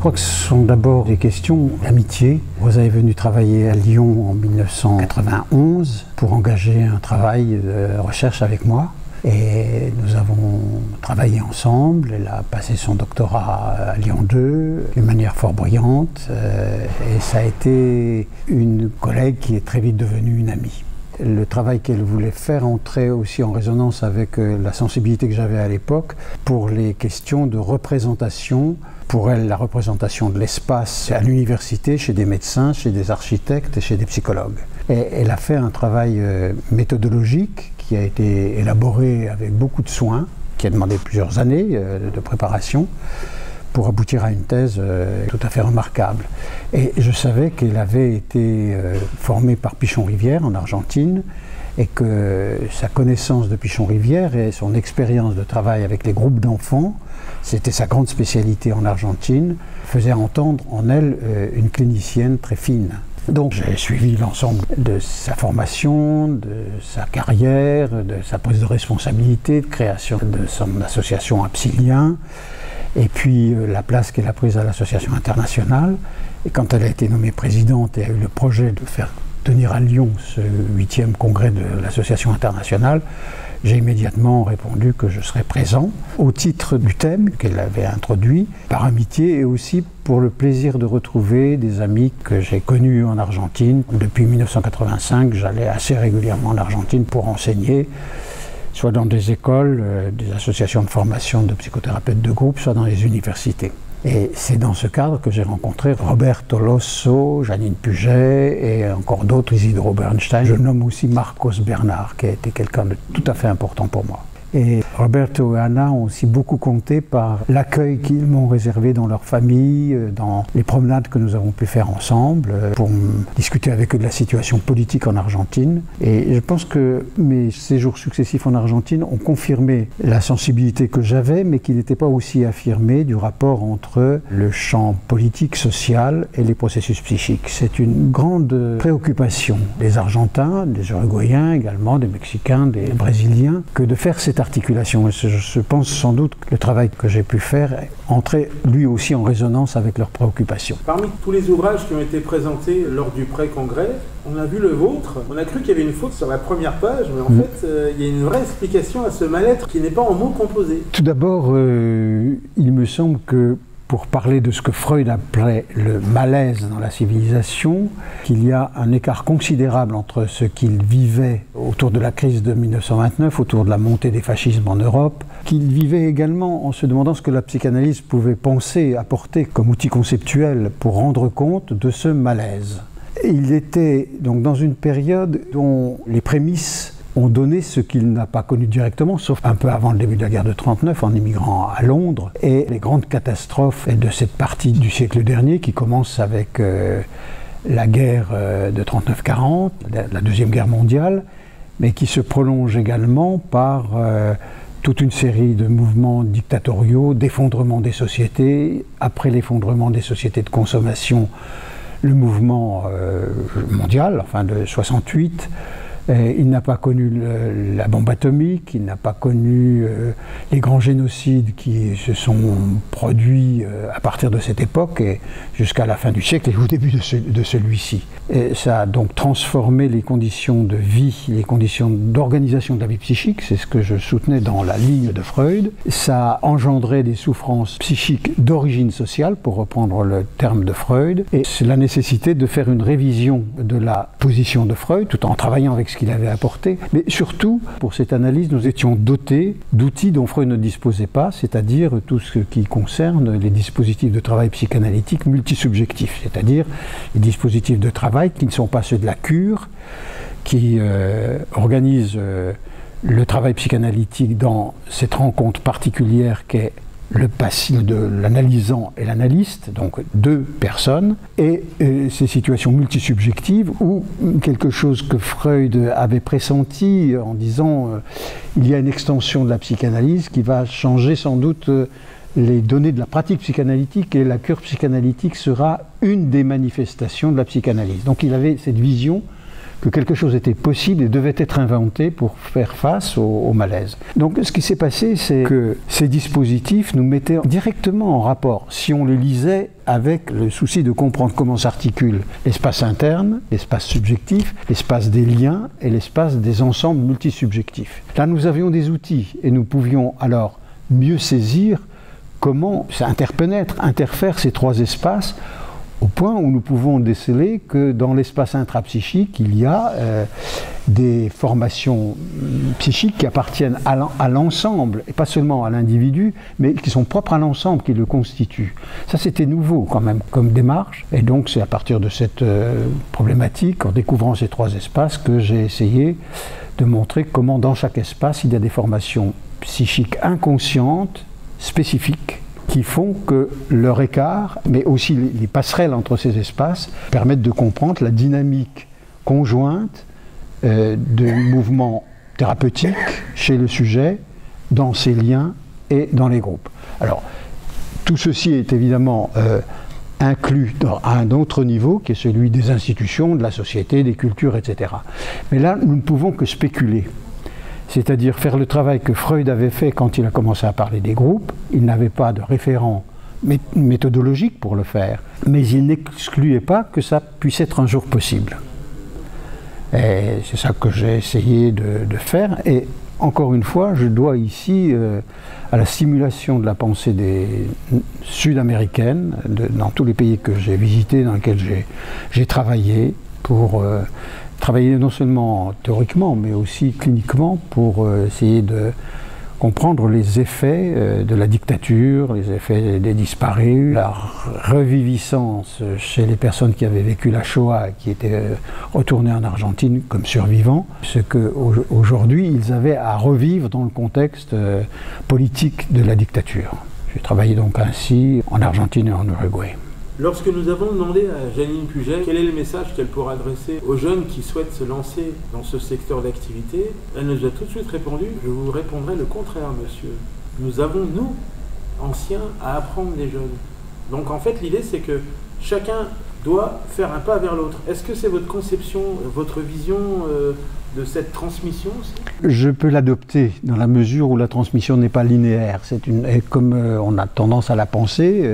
crois que ce sont d'abord des questions d'amitié. Rosa est venue travailler à Lyon en 1991 pour engager un travail de recherche avec moi. Et nous avons travaillé ensemble. Elle a passé son doctorat à Lyon 2 d'une manière fort brillante. Et ça a été une collègue qui est très vite devenue une amie. Le travail qu'elle voulait faire entrait aussi en résonance avec la sensibilité que j'avais à l'époque pour les questions de représentation. Pour elle, la représentation de l'espace à l'université, chez des médecins, chez des architectes et chez des psychologues. Et elle a fait un travail méthodologique qui a été élaboré avec beaucoup de soin, qui a demandé plusieurs années de préparation pour aboutir à une thèse tout à fait remarquable. Et je savais qu'elle avait été formée par Pichon-Rivière en Argentine et que sa connaissance de Pichon-Rivière et son expérience de travail avec les groupes d'enfants, c'était sa grande spécialité en Argentine, faisait entendre en elle une clinicienne très fine. Donc j'ai suivi l'ensemble de sa formation, de sa carrière, de sa prise de responsabilité, de création de son association Absilien, et puis la place qu'elle a prise à l'association internationale. Et quand elle a été nommée présidente et a eu le projet de faire tenir à Lyon ce 8e congrès de l'association internationale, j'ai immédiatement répondu que je serais présent au titre du thème qu'elle avait introduit, par amitié et aussi pour le plaisir de retrouver des amis que j'ai connus en Argentine. Depuis 1985, j'allais assez régulièrement en Argentine pour enseigner, soit dans des écoles, des associations de formation de psychothérapeutes de groupe, soit dans les universités. Et c'est dans ce cadre que j'ai rencontré Roberto Losso, Janine Puget et encore d'autres, Isidro Bernstein. Je nomme aussi Marcos Bernard, qui a été quelqu'un de tout à fait important pour moi. Et Roberto et Anna ont aussi beaucoup compté par l'accueil qu'ils m'ont réservé dans leur famille, dans les promenades que nous avons pu faire ensemble, pour discuter avec eux de la situation politique en Argentine. Et je pense que mes séjours successifs en Argentine ont confirmé la sensibilité que j'avais, mais qui n'était pas aussi affirmée du rapport entre le champ politique, social et les processus psychiques. C'est une grande préoccupation des Argentins, des Uruguayens également, des Mexicains, des Brésiliens, que de faire cette articulation. Et je pense sans doute que le travail que j'ai pu faire entrait lui aussi en résonance avec leurs préoccupations. Parmi tous les ouvrages qui ont été présentés lors du pré-congrès, on a vu le vôtre. On a cru qu'il y avait une faute sur la première page, mais en fait, il y a une vraie explication à ce mal-être qui n'est pas en mots composés. Tout d'abord, il me semble que pour parler de ce que Freud appelait le malaise dans la civilisation, qu'il y a un écart considérable entre ce qu'il vivait autour de la crise de 1929, autour de la montée des fascismes en Europe, qu'il vivait également en se demandant ce que la psychanalyse pouvait penser, apporter comme outil conceptuel pour rendre compte de ce malaise. Il était donc dans une période dont les prémices ont donné ce qu'il n'a pas connu directement, sauf un peu avant le début de la guerre de 1939, en immigrant à Londres, et les grandes catastrophes de cette partie du siècle dernier qui commence avec la guerre de 39-40, la Deuxième Guerre mondiale, mais qui se prolonge également par toute une série de mouvements dictatoriaux, d'effondrement des sociétés. Après l'effondrement des sociétés de consommation, le mouvement mondial, enfin de 68, il n'a pas connu la bombe atomique, il n'a pas connu les grands génocides qui se sont produits à partir de cette époque et jusqu'à la fin du siècle et au début de celui-ci. Et ça a donc transformé les conditions de vie, les conditions d'organisation de la vie psychique, c'est ce que je soutenais dans la ligne de Freud. Ça a engendré des souffrances psychiques d'origine sociale, pour reprendre le terme de Freud, et c'est la nécessité de faire une révision de la position de Freud, tout en travaillant avec ce qu'il avait apporté. Mais surtout, pour cette analyse, nous étions dotés d'outils dont Freud ne disposait pas, c'est-à-dire tout ce qui concerne les dispositifs de travail psychanalytique multisubjectifs, c'est-à-dire les dispositifs de travail qui ne sont pas ceux de la cure, qui organisent le travail psychanalytique dans cette rencontre particulière qu'est le patient de l'analysant et l'analyste, donc deux personnes, et ces situations multisubjectives où quelque chose que Freud avait pressenti en disant il y a une extension de la psychanalyse qui va changer sans doute les données de la pratique psychanalytique et la cure psychanalytique sera une des manifestations de la psychanalyse. Donc il avait cette vision que quelque chose était possible et devait être inventé pour faire face au malaise. Donc ce qui s'est passé, c'est que ces dispositifs nous mettaient directement en rapport, si on les lisait, avec le souci de comprendre comment s'articule l'espace interne, l'espace subjectif, l'espace des liens et l'espace des ensembles multisubjectifs. Là, nous avions des outils et nous pouvions alors mieux saisir comment interfèrent ces trois espaces, au point où nous pouvons déceler que dans l'espace intrapsychique, il y a des formations psychiques qui appartiennent à l'ensemble, et pas seulement à l'individu, mais qui sont propres à l'ensemble, qui le constituent. Ça, c'était nouveau quand même comme démarche, et donc c'est à partir de cette problématique, en découvrant ces trois espaces, que j'ai essayé de montrer comment dans chaque espace, il y a des formations psychiques inconscientes, spécifiques, qui font que leur écart, mais aussi les passerelles entre ces espaces, permettent de comprendre la dynamique conjointe de mouvements thérapeutiques chez le sujet, dans ses liens et dans les groupes. Alors, tout ceci est évidemment inclus à un autre niveau, qui est celui des institutions, de la société, des cultures, etc. Mais là, nous ne pouvons que spéculer. C'est-à-dire faire le travail que Freud avait fait quand il a commencé à parler des groupes. Il n'avait pas de référent méthodologique pour le faire, mais il n'excluait pas que ça puisse être un jour possible. Et c'est ça que j'ai essayé de faire. Et encore une fois, je dois ici à la stimulation de la pensée sud-américaine, dans tous les pays que j'ai visités, dans lesquels j'ai travaillé, pour travailler non seulement théoriquement, mais aussi cliniquement, pour essayer de comprendre les effets de la dictature, les effets des disparus, la reviviscence chez les personnes qui avaient vécu la Shoah et qui étaient retournées en Argentine comme survivants, ce qu'aujourd'hui ils avaient à revivre dans le contexte politique de la dictature. J'ai travaillé donc ainsi en Argentine et en Uruguay. Lorsque nous avons demandé à Janine Puget quel est le message qu'elle pourra adresser aux jeunes qui souhaitent se lancer dans ce secteur d'activité, elle nous a tout de suite répondu « Je vous répondrai le contraire, monsieur. Nous avons, nous, anciens, à apprendre des jeunes. » Donc en fait, l'idée, c'est que chacun doit faire un pas vers l'autre. Est-ce que c'est votre conception, votre vision de cette transmission aussi ? Je peux l'adopter dans la mesure où la transmission n'est pas linéaire. Comme on a tendance à la penser,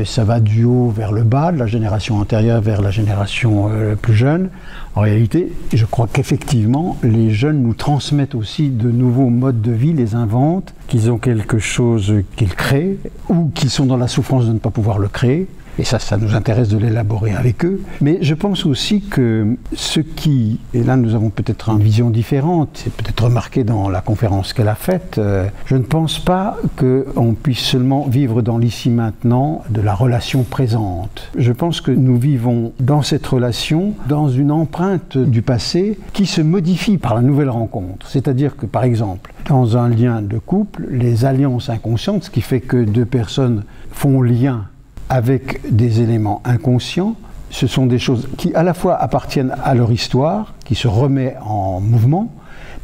ça va du haut vers le bas, de la génération antérieure vers la génération plus jeune. En réalité, je crois qu'effectivement, les jeunes nous transmettent aussi de nouveaux modes de vie, les inventent, qu'ils ont quelque chose qu'ils créent, ou qu'ils sont dans la souffrance de ne pas pouvoir le créer. Et ça nous intéresse de l'élaborer avec eux. Mais je pense aussi que ce qui, et là nous avons peut-être une vision différente, c'est peut-être remarqué dans la conférence qu'elle a faite, je ne pense pas qu'on puisse seulement vivre dans l'ici-maintenant de la relation présente. Je pense que nous vivons dans cette relation, dans une empreinte du passé qui se modifie par la nouvelle rencontre. C'est-à-dire que, par exemple, dans un lien de couple, les alliances inconscientes, ce qui fait que deux personnes font lien avec des éléments inconscients, ce sont des choses qui à la fois appartiennent à leur histoire, qui se remet en mouvement,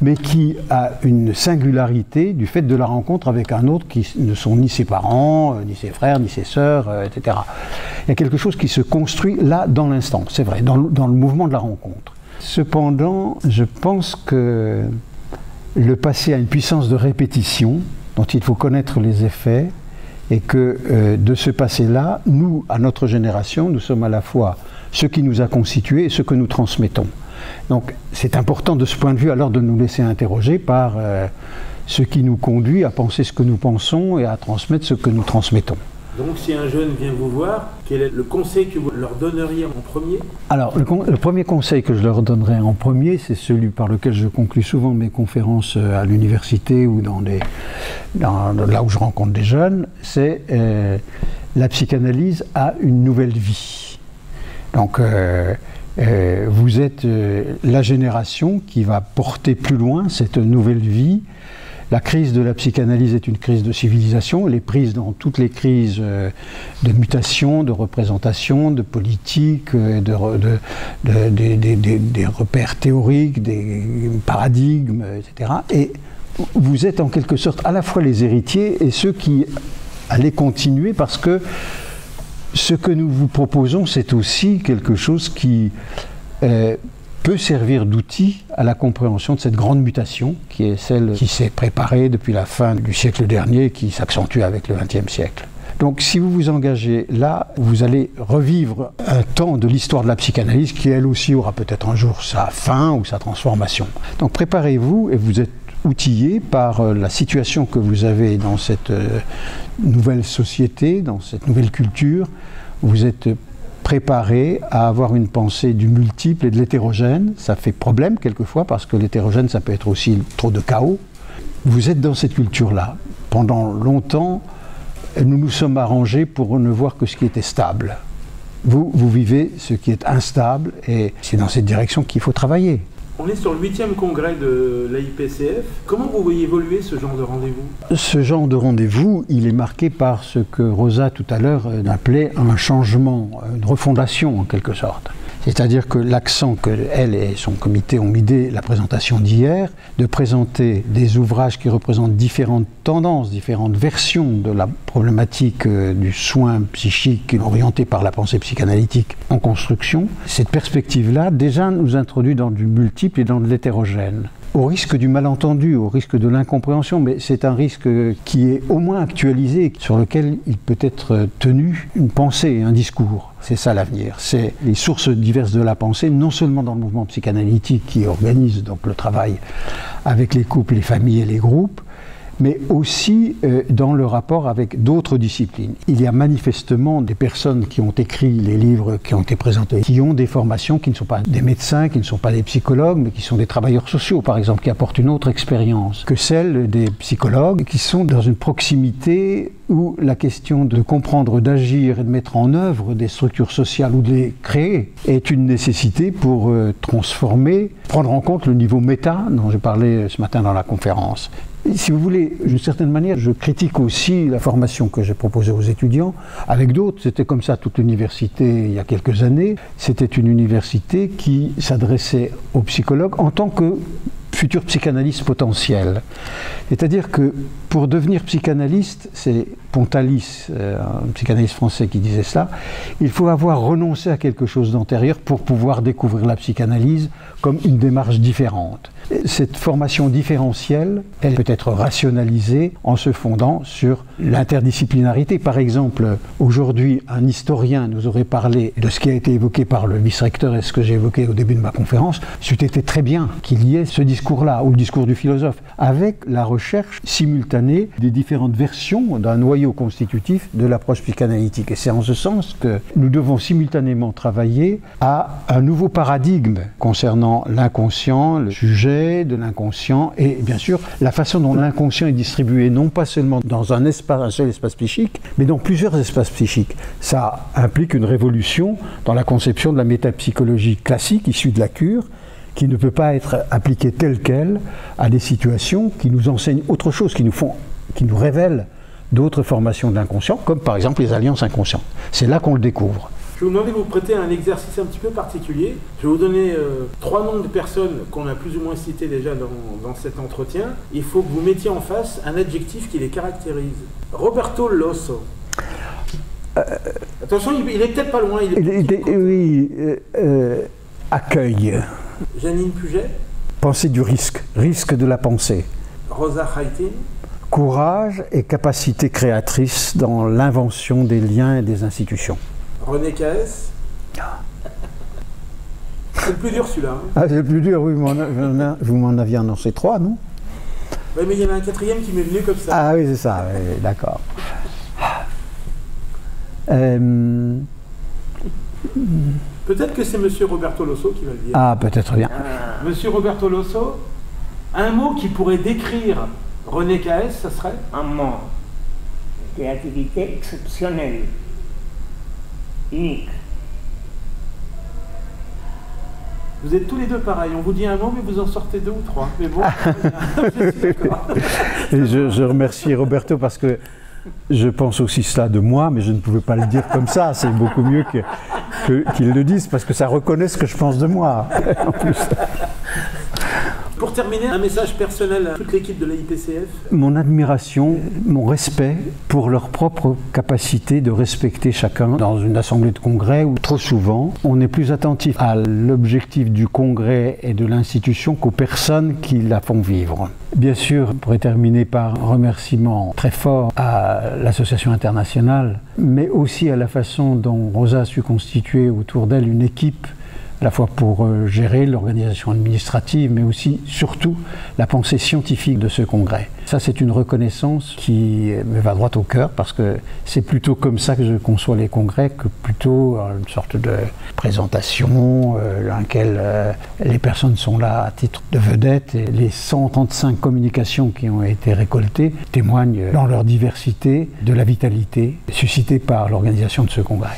mais qui a une singularité du fait de la rencontre avec un autre qui ne sont ni ses parents, ni ses frères, ni ses sœurs, etc. Il y a quelque chose qui se construit là, dans l'instant, c'est vrai, dans le mouvement de la rencontre. Cependant, je pense que le passé a une puissance de répétition dont il faut connaître les effets, et que de ce passé-là, nous, à notre génération, nous sommes à la fois ce qui nous a constitués et ce que nous transmettons. Donc c'est important de ce point de vue alors de nous laisser interroger par ce qui nous conduit à penser ce que nous pensons et à transmettre ce que nous transmettons. Donc si un jeune vient vous voir, quel est le conseil que vous leur donneriez en premier ? Alors le premier conseil que je leur donnerais en premier, c'est celui par lequel je conclue souvent mes conférences à l'université ou là où je rencontre des jeunes, c'est la psychanalyse a une nouvelle vie. Donc vous êtes la génération qui va porter plus loin cette nouvelle vie. La crise de la psychanalyse est une crise de civilisation, elle est prise dans toutes les crises de mutation, de représentation, de politique, des repères théoriques, des paradigmes, etc. Et vous êtes en quelque sorte à la fois les héritiers et ceux qui allez continuer, parce que ce que nous vous proposons, c'est aussi quelque chose qui peut servir d'outil à la compréhension de cette grande mutation qui est celle qui s'est préparée depuis la fin du siècle dernier et qui s'accentue avec le XXe siècle. Donc si vous vous engagez là, vous allez revivre un temps de l'histoire de la psychanalyse qui elle aussi aura peut-être un jour sa fin ou sa transformation. Donc préparez-vous et vous êtes outillé par la situation que vous avez dans cette nouvelle société, dans cette nouvelle culture. Vous êtes préparé à avoir une pensée du multiple et de l'hétérogène. Ça fait problème quelquefois parce que l'hétérogène, ça peut être aussi trop de chaos. Vous êtes dans cette culture-là. Pendant longtemps, nous nous sommes arrangés pour ne voir que ce qui était stable. Vous vivez ce qui est instable et c'est dans cette direction qu'il faut travailler. On est sur le 8e congrès de l'AIPCF. Comment vous voyez évoluer ce genre de rendez-vous? Ce genre de rendez-vous, il est marqué par ce que Rosa tout à l'heure appelait un changement, une refondation en quelque sorte. C'est-à-dire que l'accent qu'elle et son comité ont mis dès la présentation d'hier, de présenter des ouvrages qui représentent différentes tendances, différentes versions de la problématique du soin psychique orienté par la pensée psychanalytique en construction, cette perspective-là déjà nous introduit dans du multiple et dans de l'hétérogène. Au risque du malentendu, au risque de l'incompréhension, mais c'est un risque qui est au moins actualisé, sur lequel il peut être tenu une pensée, un discours. C'est ça l'avenir. C'est les sources diverses de la pensée, non seulement dans le mouvement psychanalytique qui organise donc le travail avec les couples, les familles et les groupes, mais aussi dans le rapport avec d'autres disciplines. Il y a manifestement des personnes qui ont écrit les livres qui ont été présentés, qui ont des formations qui ne sont pas des médecins, qui ne sont pas des psychologues, mais qui sont des travailleurs sociaux, par exemple, qui apportent une autre expérience que celle des psychologues, qui sont dans une proximité où la question de comprendre, d'agir et de mettre en œuvre des structures sociales ou de les créer est une nécessité pour transformer, prendre en compte le niveau méta dont je parlais ce matin dans la conférence. Si vous voulez, d'une certaine manière, je critique aussi la formation que j'ai proposée aux étudiants. Avec d'autres, c'était comme ça toute l'université il y a quelques années. C'était une université qui s'adressait aux psychologues en tant que futurs psychanalystes potentiels. C'est-à-dire que pour devenir psychanalyste, c'est Pontalis, un psychanalyste français qui disait cela, il faut avoir renoncé à quelque chose d'antérieur pour pouvoir découvrir la psychanalyse comme une démarche différente. Cette formation différentielle, elle peut être rationalisée en se fondant sur l'interdisciplinarité. Par exemple, aujourd'hui, un historien nous aurait parlé de ce qui a été évoqué par le vice-recteur et ce que j'ai évoqué au début de ma conférence. C'eût été très bien qu'il y ait ce discours-là, ou le discours du philosophe, avec la recherche simultanée des différentes versions d'un noyau constitutif de l'approche psychanalytique. Et c'est en ce sens que nous devons simultanément travailler à un nouveau paradigme concernant l'inconscient, le sujet de l'inconscient et bien sûr la façon dont l'inconscient est distribué, non pas seulement dans un seul espace psychique, mais dans plusieurs espaces psychiques. Ça implique une révolution dans la conception de la métapsychologie classique issue de la cure, qui ne peut pas être appliquée telle qu'elle à des situations qui nous enseignent autre chose, qui nous révèlent d'autres formations de l'inconscient, comme par exemple les alliances inconscientes. C'est là qu'on le découvre. Je vais vous demander de vous prêter un exercice un petit peu particulier. Je vais vous donner 3 noms de personnes qu'on a plus ou moins citées déjà dans cet entretien. Il faut que vous mettiez en face un adjectif qui les caractérise. Roberto Losso. Attention, il est peut-être pas loin. Oui, accueil. Janine Puget. Pensée du risque, risque de la pensée. Rosa Khaitin. Courage et capacité créatrice dans l'invention des liens et des institutions. René Caes. C'est le plus dur celui-là. Hein. Ah, c'est le plus dur, oui, vous m'en aviez annoncé 3, non? Oui, mais il y en a un 4e qui m'est venu comme ça. Ah oui, c'est ça, oui, d'accord. Peut-être que c'est Monsieur Roberto Losso qui va le dire. Ah, peut-être bien. Monsieur Roberto Losso, un mot qui pourrait décrire René Caes, ça serait? Un mot. Créativité exceptionnelle. Unique. Vous êtes tous les deux pareils. On vous dit un mot, mais vous en sortez 2 ou 3. Mais bon, je remercie Roberto parce que je pense aussi cela de moi, mais je ne pouvais pas le dire comme ça. C'est beaucoup mieux qu'il le dise parce que ça reconnaît ce que je pense de moi. En plus. Pour terminer, un message personnel à toute l'équipe de la IPCF. Mon admiration, mon respect pour leur propre capacité de respecter chacun dans une assemblée de congrès où trop souvent on est plus attentif à l'objectif du congrès et de l'institution qu'aux personnes qui la font vivre. Bien sûr, je pourrais terminer par un remerciement très fort à l'Association internationale, mais aussi à la façon dont Rosa a su constituer autour d'elle une équipe, à la fois pour gérer l'organisation administrative, mais aussi, surtout, la pensée scientifique de ce congrès. Ça, c'est une reconnaissance qui me va droit au cœur, parce que c'est plutôt comme ça que je conçois les congrès, que plutôt une sorte de présentation dans laquelle les personnes sont là à titre de vedette. Et les 135 communications qui ont été récoltées témoignent dans leur diversité de la vitalité suscitée par l'organisation de ce congrès.